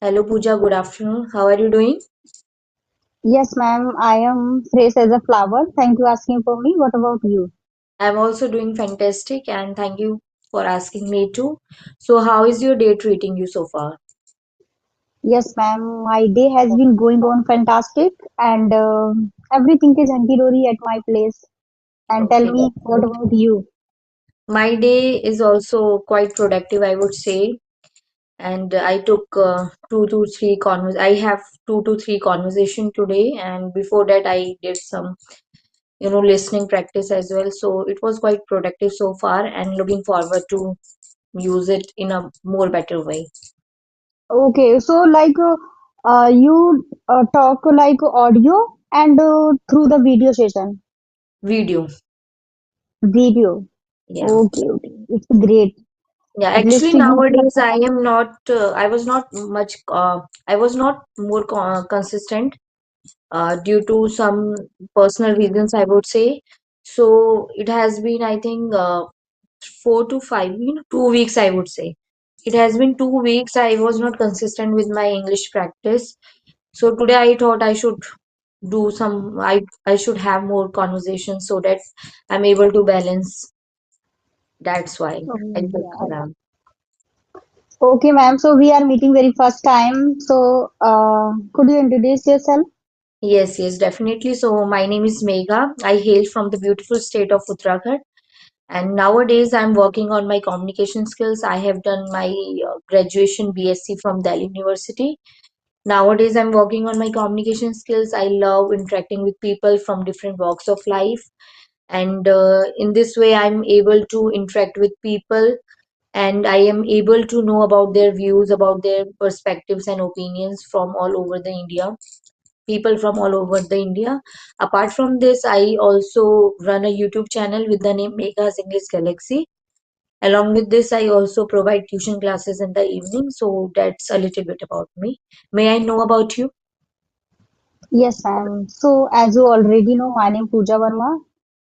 Hello Pooja, good afternoon. How are you doing? Yes, ma'am, I am fresh as a flower. Thank you asking for me. What about you? I'm also doing fantastic and thank you for asking me too. So, how is your day treating you so far? Yes, ma'am, my day has been going on fantastic and everything is hunky-dory at my place. And tell Okay, me, that's what great. about you? My day is also quite productive, I would say. And I took two to three convers. I have two to three conversation today, and before that, I did some, listening practice as well. So it was quite productive so far, and looking forward to use it in a more better way. Okay, so you talk like audio and through the video session. Video, Video. yeah. Okay, okay. It's great. Yeah, At least actually you nowadays I am not, I was not more consistent due to some personal reasons, I would say. So it has been, I think, 4 to 5, 2 weeks, I would say. It has been 2 weeks I was not consistent with my English practice. So today I thought I should I should have more conversations so that I'm able to balance. That's why I took, yeah. yeah. Okay, ma'am. So we are meeting very first time. So could you introduce yourself? Yes, yes, definitely. So my name is Megha. I hail from the beautiful state of Uttarakhand, and nowadays I'm working on my communication skills. I have done my graduation BSc from Delhi University. Nowadays I'm working on my communication skills. I love interacting with people from different walks of life, and in this way I'm able to interact with people, and I am able to know about their views, about their perspectives and opinions from all over the India, people from all over the India. Apart from this, I also run a YouTube channel with the name Megha's English Galaxy. Along with this, I also provide tuition classes in the evening. So that's a little bit about me. May I know about you? Yes, ma'am. So as you already know, my name Pooja Verma.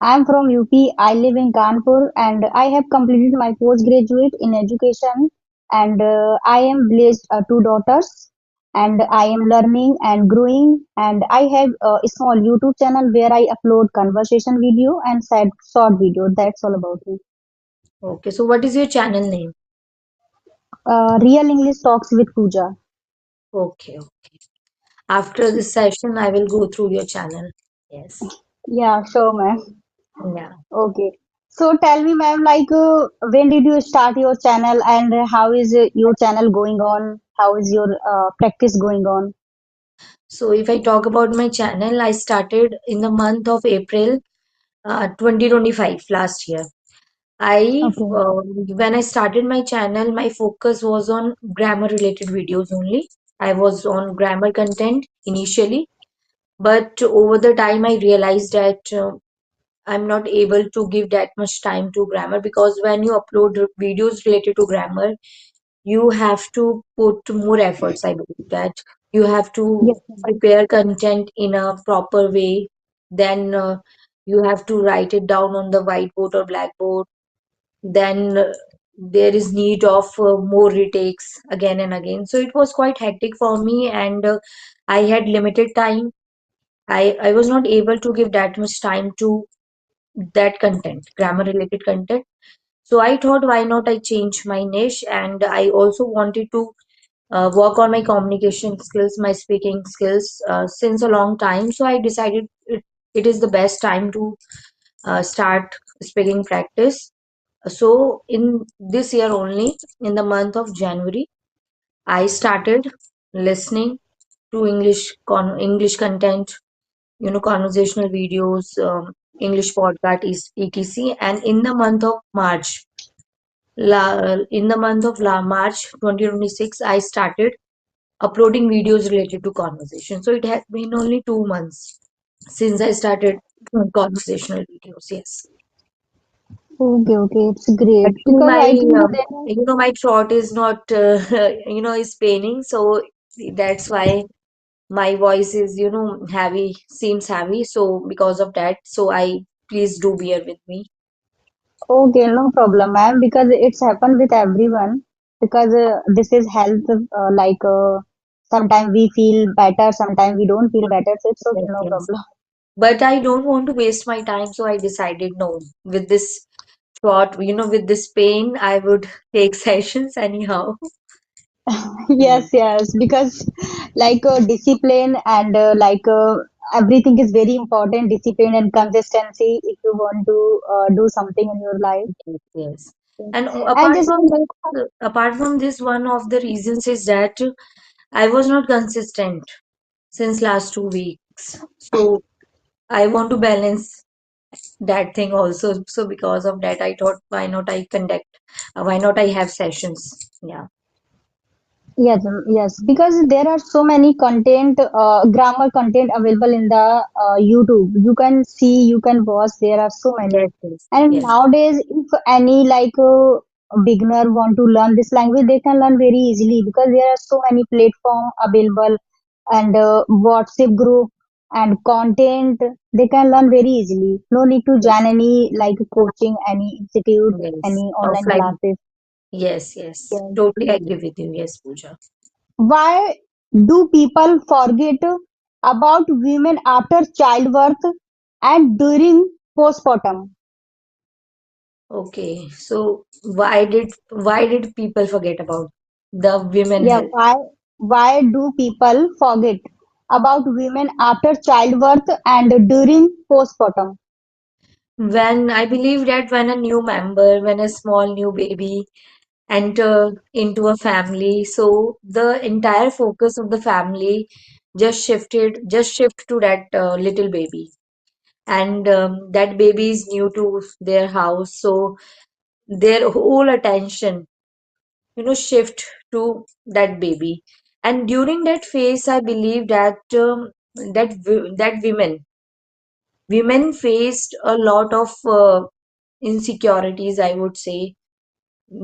I am from UP. I live in Kanpur and I have completed my postgraduate in education and I am blessed two daughters and I am learning and growing and I have a small YouTube channel where I upload conversation video and sad short video. That's all about me. Okay, so what is your channel name? Real English Talks with Pooja. Okay, okay. After this session, I will go through your channel. Yes. Yeah, sure, ma'am. Yeah. Okay. So tell me, ma'am, when did you start your channel and how is your channel going on? How is your practice going on? So if I talk about my channel, I started in the month of April 2025 last year. I Okay. when I started my channel, my focus was on grammar related videos only. I was on grammar content initially, but over the time I realized that I'm not able to give that much time to grammar, because when you upload videos related to grammar, you have to put more efforts. I believe that you have to Yes, ma'am. prepare content in a proper way. Then you have to write it down on the whiteboard or blackboard. Then there is need of more retakes again and again. So it was quite hectic for me, and I had limited time. I was not able to give that much time to that content, grammar related content. So I thought, why not I change my niche? And I also wanted to work on my communication skills, my speaking skills since a long time. So I decided it is the best time to start speaking practice. So in this year only, in the month of January, I started listening to English content, conversational videos, English podcast, etc. And in the month of March, March 2026, I started uploading videos related to conversation. So it has been only 2 months since I started conversational videos. Yes. Okay, okay, it's great Actually, because my I think that my throat is not is paining, so that's why my voice is heavy, seems heavy. So because of that, so I please do bear with me. okay, no problem, ma'am, because it's happened with everyone because this is health. Sometimes we feel better, sometimes we don't feel better. So it's okay, Yes, no yes. problem. But I don't want to waste my time, so I decided no. With this thought, with this pain, I would take sessions anyhow. Yes, yes, because like discipline and everything is very important. Discipline and consistency if you want to do something in your life. Yes, yes. Yes. And And just apart from this, one of the reasons is that I was not consistent since last 2 weeks. So I want to balance that thing also. So because of that, I thought, why not I have sessions? Yeah. yes, yes, because there are so many content, grammar content available in the YouTube. You can see, you can watch. There are so many. Yes, yes, And yes, nowadays, if any beginner want to learn this language, they can learn very easily because there are so many platform available and WhatsApp group and content. They can learn very easily. No need to join yes, any like coaching, any institute, yes. any online Offline. classes. Yes, yes. Yes. Totally agree with you. Yes, Pooja. Why do people forget about women after childbirth and during postpartum? Okay. So why did people forget about the women Yeah, health? why do people forget about women after childbirth and during postpartum? When I believe that when a small new baby enter into a family, so the entire focus of the family just shift to that little baby, and that baby is new to their house, so their whole attention, shift to that baby. And during that phase, I believe that that women faced a lot of insecurities, I would say,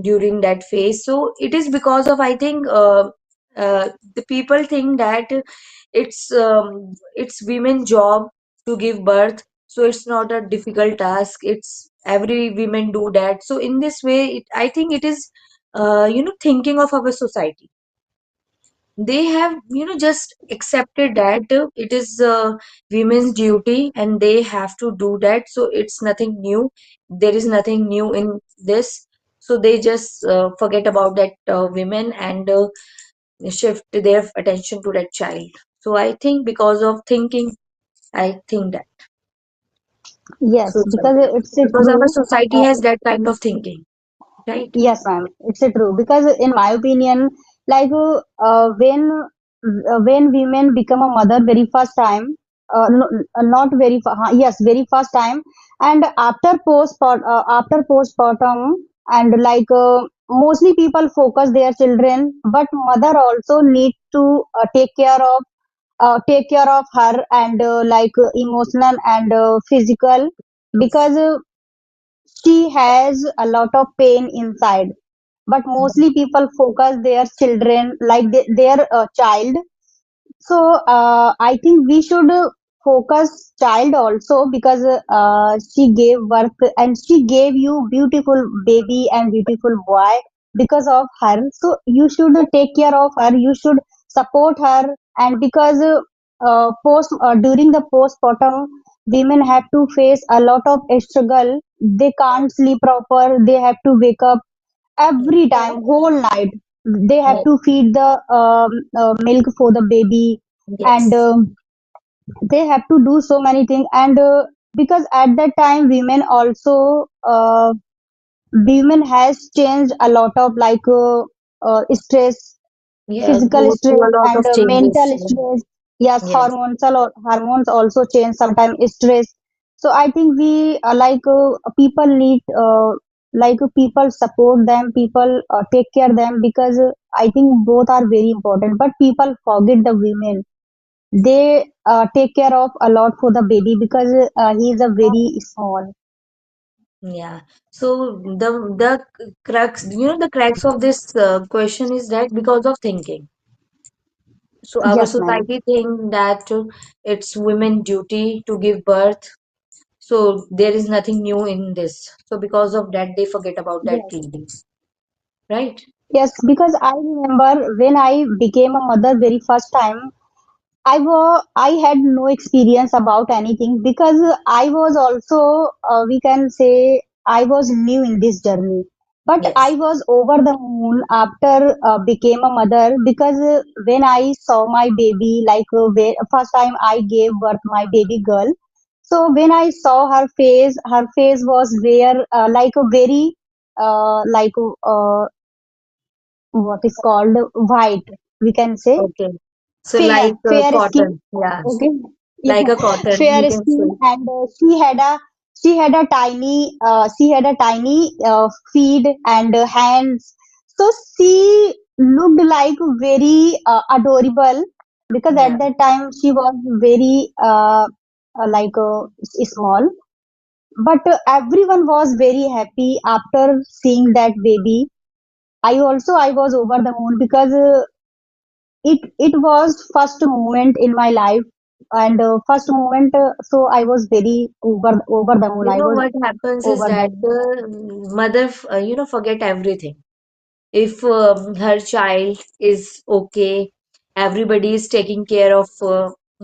during that phase. So it is because of, I think, the people think that it's women job to give birth, so it's not a difficult task, it's every women do that. So in this way, I think it is thinking of our society. They have just accepted that it is women's duty and they have to do that, so it's nothing new, there is nothing new in this. So they just forget about that women, and shift their attention to that child. So I think because of thinking, I think that Yes, because society, it's because our true. society has that kind of thinking, right? Yes, ma'am, it's a true because in my opinion, like when women become a mother very first time, no, not very yes, very first time, and after postpartum, and mostly people focus their children, but mother also need to take care of her and emotional and physical because she has a lot of pain inside, but mostly people focus their children like their child. So I think we should focus child also because she gave birth and she gave you beautiful baby and beautiful boy because of her. So you should take care of her. You should support her. And because post during the postpartum, women have to face a lot of struggle. They can't sleep proper. They have to wake up every time, whole night. They have Yes, to feed the milk for the baby, and yes, they have to do so many things. And because at that time, women has changed a lot of stress, yeah, physical go through stress a lot and of changes. mental stress. Yes, Yes, hormones also change sometimes stress. So I think we people need people support them, people take care them because I think both are very important. But people forget the women. They take care of a lot for the baby because he is a very small. yeah. So the crux, the crux of this question is that because of thinking. So our Yes, ma'am. society think that it's women duty to give birth. So there is nothing new in this. So because of that, they forget about that Yes. lady, right? Yes, because I remember when I became a mother very first time, I had no experience about anything because I was also we can say I was new in this journey. But I Yes. was over the moon after became a mother because when I saw my baby, like first time I gave birth my baby girl. So when I saw her face was where like a very like what is called white, we can say Okay. So like fair skin. cotton. Yeah. Okay, Like yeah, a cotton, you fair can skin, say. and she had a tiny feet and hands. So she looked like very adorable because Yeah. at that time she was very like small. But everyone was very happy after seeing that baby. I was over the moon because it was first moment in my life and first moment so I was very over the moon. You I know was what happens is over the that moon. the mother, forget everything. If her child is okay, everybody is taking care of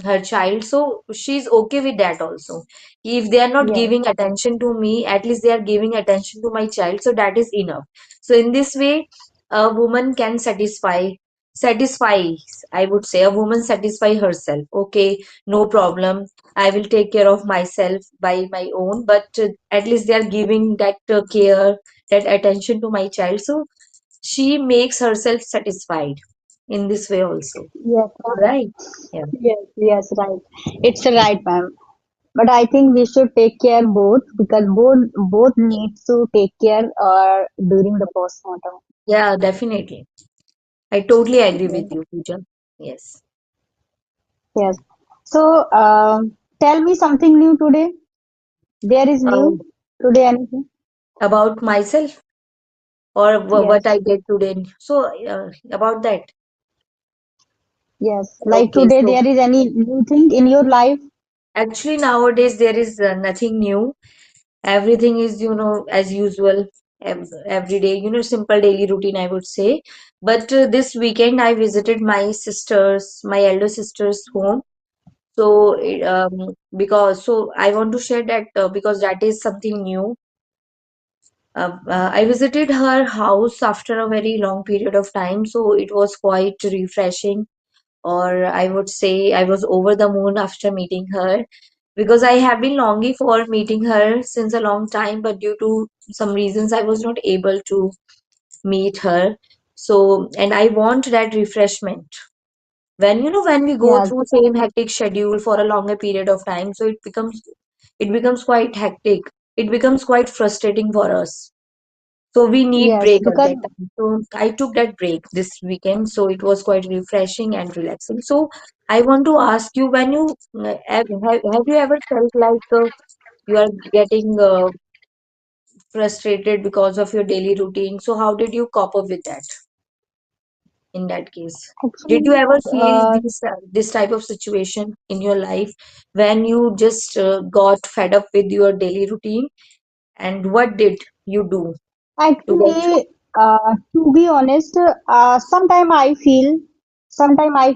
her child, so she's okay with that also. If they are not Yes, giving attention to me, at least they are giving attention to my child, so that is enough. So in this way, a woman can satisfies, I would say, a woman satisfy herself. Okay, no problem, I will take care of myself by my own, but at least they are giving that care, that attention to my child, so she makes herself satisfied in this way also. yes, Right? Yeah. yes, right. It's right, ma'am. But I think we should take care both because both needs to take care during the postmortem. Yeah, definitely. I totally agree with Yes. you, Pooja. Yes. Yes. So tell me something new today. There is new Um, today. Anything? about myself or what I Yes. did today. So, about that. Yes. Like Okay, today, so there is any new thing in your life? actually nowadays there is nothing new. Everything is, as usual, every day, simple daily routine, I would say. But this weekend I visited my elder sister's home. So, because so I want to share that because that is something new. I visited her house after a very long period of time, so it was quite refreshing, or I would say I was over the moon after meeting her because I have been longing for meeting her since a long time, but due to some reasons, I was not able to meet her. So, and I want that refreshment when we go Yes. through same hectic schedule for a longer period of time, so it becomes quite hectic. It becomes quite frustrating for us. So we need Yes. break at Because that time. So I took that break this weekend. So it was quite refreshing and relaxing. So I want to ask you, when you have you ever felt like you are getting frustrated because of your daily routine? So how did you cope up with that in that case? Did you actually, ever feel uh, this type of situation in your life when you just got fed up with your daily routine? And what did you do to get through? Actually, to be honest, sometime I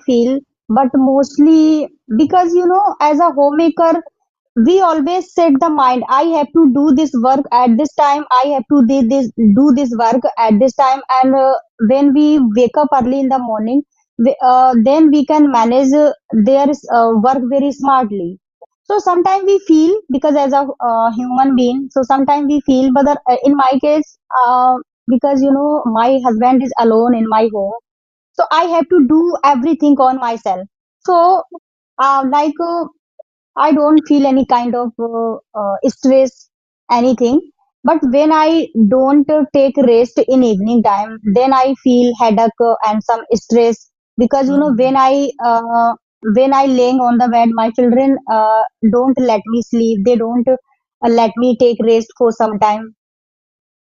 feel, but mostly because as a homemaker, we always set the mind. I have to do this work at this time. I have to do this work at this time. And when we wake up early in the morning, then we can manage their work very smartly. So sometimes we feel because as a human being, so sometimes we feel, but in my case, because my husband is alone in my home, so I have to do everything on myself. So like I don't feel any kind of stress, anything. But when I don't take rest in evening time, then I feel headache and some stress because Mhm. when I laying on the bed, my children don't let me sleep. They don't let me take rest for some time.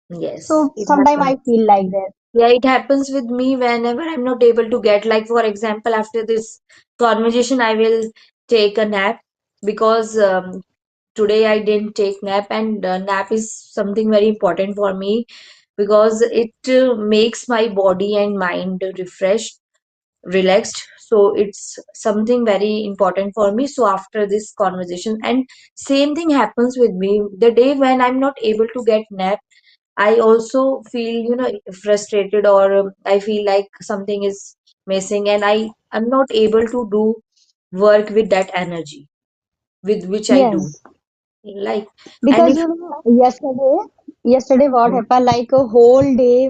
Yes, So it sometimes I happens. feel like that. Yeah, it happens with me whenever I'm not able to get, like, for example, after this conversation, I will take a nap because today I didn't take nap, and nap is something very important for me. because it makes my body and mind refreshed, relaxed. So it's something very important for me. So after this conversation, and same thing happens with me the day when I'm not able to get nap, I also feel, frustrated, or I feel like something is missing, and I'm not able to do work with that energy with which I do. Yes, Like, and because if yesterday what happened, like a whole day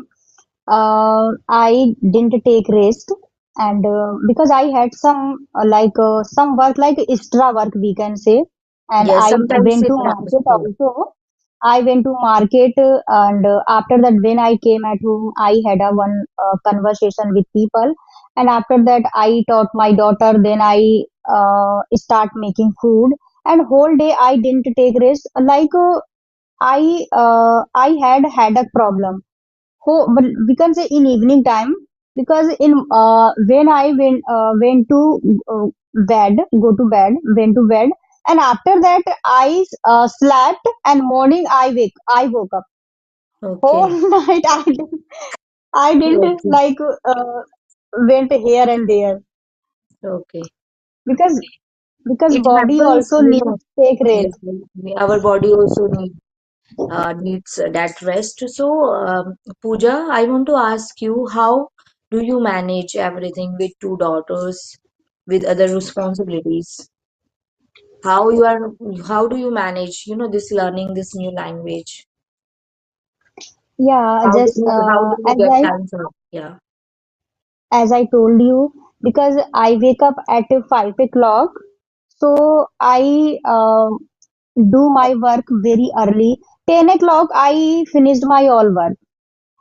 I didn't take rest, and because I had some work, like extra work we can say, and yes, I sometimes went it to happens. market Yeah. also. I went to market, and after that, when I came at home, I had a one conversation with people, and after that, I taught my daughter. Then I start making food, and whole day I didn't take rest. I had a problem. Oh, but we can say in evening time, because in when I went to uh, go to bed, went to bed, and after that I slept, and morning I woke up. Whole Okay. night I didn't Okay. went here and there, Okay. because It body happens, also needs take yes, rest. our body also needs that rest. So, Pooja, I want to ask you, how do you manage everything with two daughters, with other responsibilities? How you are, how do you manage, this learning this new language? Yeah, just How do you get time for it? Yeah. as I told you, because I wake up at 5 o'clock, so I do my work very early. 10 o'clock, I finished my all work,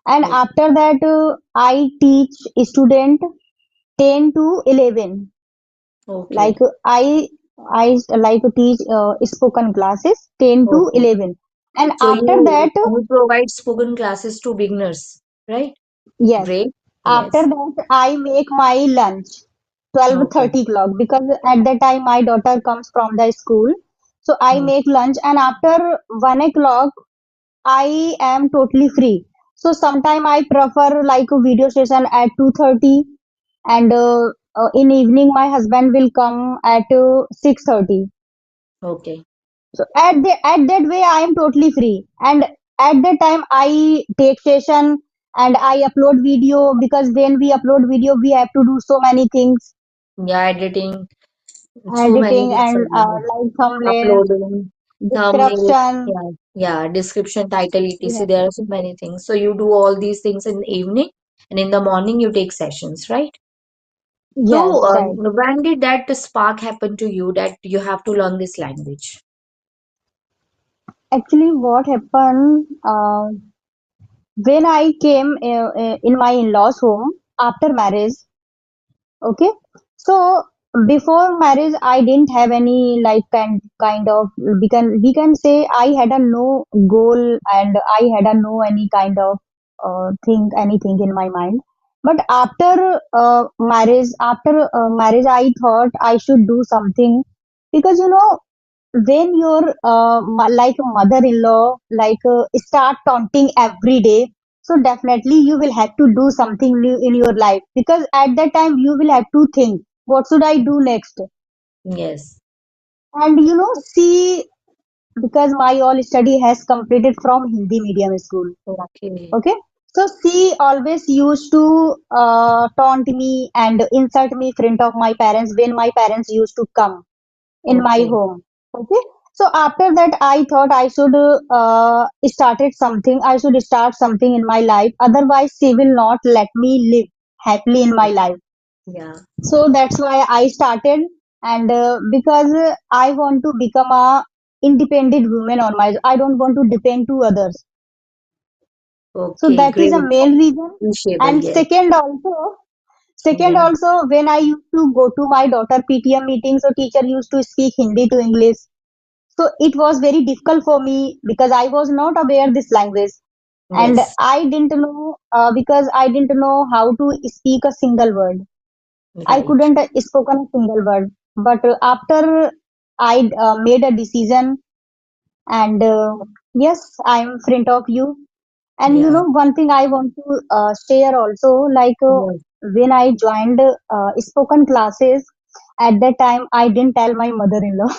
and Okay. after that, I teach student 10 to 11. Like Okay. I teach spoken classes 10 to Okay. 11, and So after that, you provide spoken classes to beginners, right? yes, Great. after Yes. that I make my lunch twelve Okay. thirty o'clock, because at that time my daughter comes from the school. So I Hmm. make lunch, and after 1 o'clock I am totally free. So sometime I prefer like a video session at 2:30, and in evening my husband will come at 6:30. Okay. So at that way I am totally free, and at that time I take session and I upload video, because when we upload video we have to do so many things, Yeah, editing, so many editing things and are there. like thumbnail, Uploading, thumbnail, description. yeah, yeah, description, title, etc. Yes, There are so many things. So you do all these things in the evening, and in the morning you take sessions, right? So, yes, right. when did that spark happen to you that you have to learn this language? Actually, what happened when I came in my in-laws' home after marriage? Okay, so before marriage, I didn't have any like kind of, we can say I had a no goal, and I had a no any kind of thing anything in my mind. But after marriage, I thought I should do something, because when your like mother-in-law start taunting every day, so definitely you will have to do something new in your life, because at that time you will have to think what should I do next. Yes. And see, because my all study has completed from Hindi medium school. Okay. Okay, so she always used to taunt me and insult me in front of my parents when my parents used to come in my Okay. home. Okay. So after that, I thought I should I should start something in my life. Otherwise, she will not let me live happily in my life. Yeah. So that's why I started, and because I want to become a independent woman on my. I don't want to depend to others. So Okay. that is a Great. main reason. Appreciable. And Yes. second Yeah. also, when I used to go to my daughter PTM meeting, so teacher used to speak Hindi to English. So it was very difficult for me, because I was not aware this language, and Yes. I didn't know because I didn't know how to speak a single word. I Right. couldn't spoken a single word. But after I made a decision, and yes, I am in front of you. And Yeah. one thing I want to share also, like Yes. when I joined spoken classes, at that time I didn't tell my mother-in-law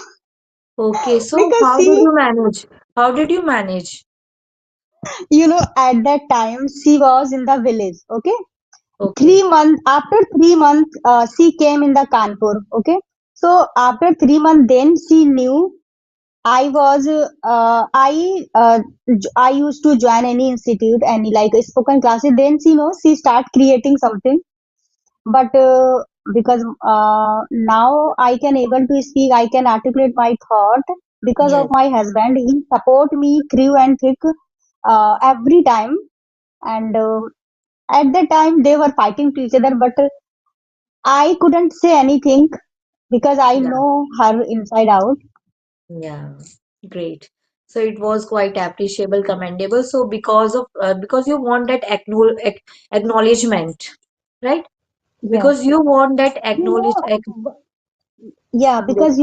Okay, so because how did she, you manage? How did you manage? at that time she was in the village. Okay, Okay. 3 months after 3 months, she came in the Kanpur. Okay, so after 3 months, then she knew I was I used to join any institute, any like spoken classes. Then she start creating something. But because now I can able to speak, I can articulate my thought because of Yes. my husband. He support me through and thick every time. And at the time they were fighting to each other, but I couldn't say anything because I Yeah. know her inside out. Yeah. Great. So it was quite appreciable, commendable. So because you want that acknowledgement, right? Yeah. Because you want that You acknowledge. know, yeah, Yes. because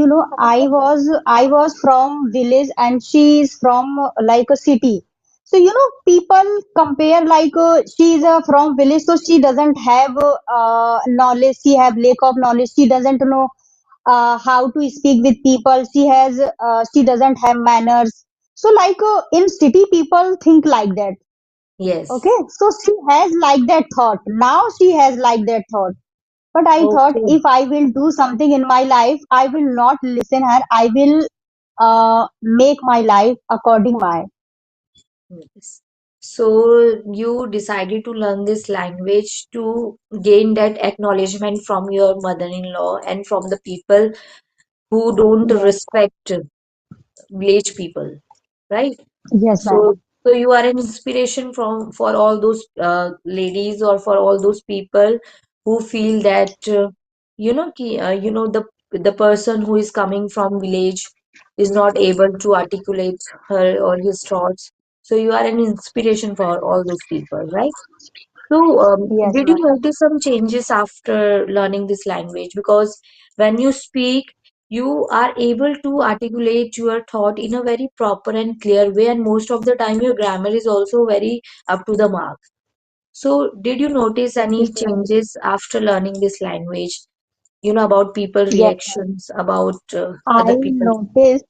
I was from village and she is from like a city. So people compare like she is from village, so she doesn't have knowledge. She have lack of knowledge. She doesn't know how to speak with people. She doesn't have manners. So like in city, people think like that. Yes. Okay, so she has like that thought. Now she has like that thought. But I thought Okay. if I will do something in my life, I will not listen her. I will make my life according my. Yes. So you decided to learn this language to gain that acknowledgement from your mother-in-law and from the people who don't Yes, respect village people, right? yes, ma'am. So you are an inspiration from for all those ladies or for all those people who feel that the person who is coming from village is not able to articulate her or his thoughts. So you are an inspiration for all those people, right? So, Yes, did you ma'am. notice some changes after learning this language? Because when you speak, you are able to articulate your thought in a very proper and clear way, and most of the time, your grammar is also very up to the mark. So, did you notice Thank you any so much. changes after learning this language? About people Yes, ma'am. reactions, about I other people. noticed.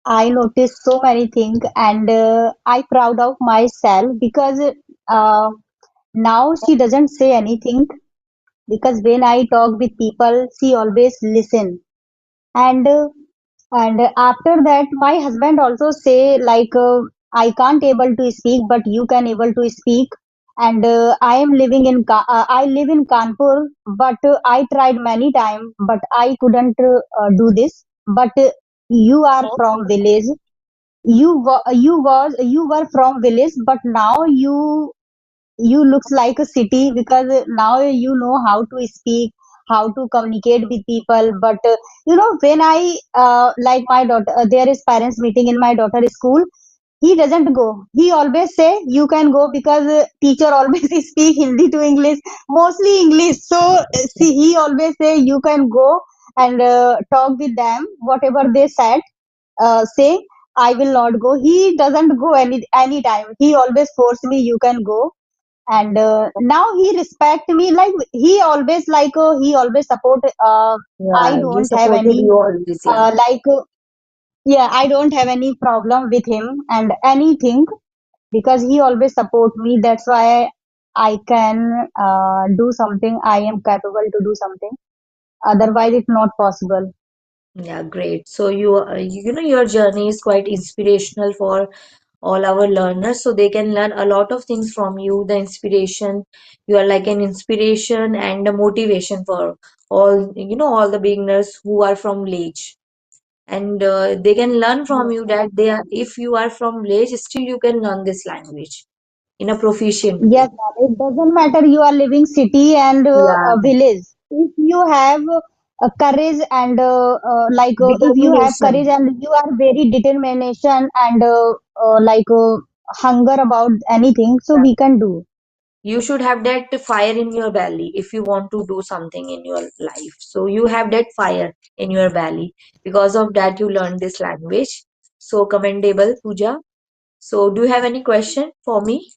I noticed so many things, and I proud of myself because uh, now she doesn't say anything. Because when I talk with people, she always listen. And after that my husband also say like I can't able to speak but you can able to speak. And I live in Kanpur, but I tried many times but I couldn't do this. But you are from village, you were from village, but now you looks like a city because now you know how to speak, how to communicate with people. But when I like my daughter, there is parents meeting in my daughter's school. He doesn't go. He always say you can go because teacher always speak Hindi to English, mostly English. So see, he always say you can go and talk with them whatever they said. Say I will not go. He doesn't go any time. He always force me you can go. And now he respect me like he always support. I Yeah, you don't have supported any you always, yeah. like yeah, I don't have any problem with him and anything because he always support me. That's why I can do something. I am capable to do something, otherwise it's not possible. Yeah, great. So your journey is quite inspirational for all our learners, so they can learn a lot of things from you. The inspiration, you are like an inspiration and a motivation for all the beginners who are from village, and they can learn from Yes, you ma'am. that they are, if you are from village, still you can learn this language in a proficient way. Yes, ma'am. It doesn't matter you are living city and Yeah, a village. If you have courage and if you have courage determination. and you are very determination and hunger about anything, so we can do. You should have that fire in your belly if you want to do something in your life. So you have that fire in your belly. Because of that, you learned this language. So commendable, Pooja. So do you have any question for me?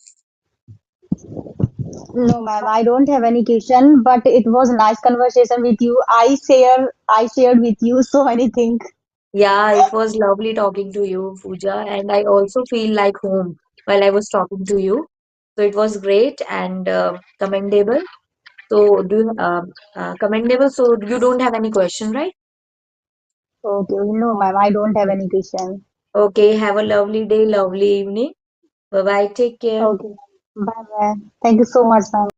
No, ma'am, I don't have any question, but it was nice conversation with you. I shared with you so many things. Yeah, it was lovely talking to you, Pooja, and I also feel like home while I was talking to you. So it was great and commendable. So commendable. So you don't have any question, right? Okay, no, ma'am, I don't have any question. Okay, have a lovely day, lovely evening. Bye bye. Take care. Okay, bye bye. Thank you so much, ma'am.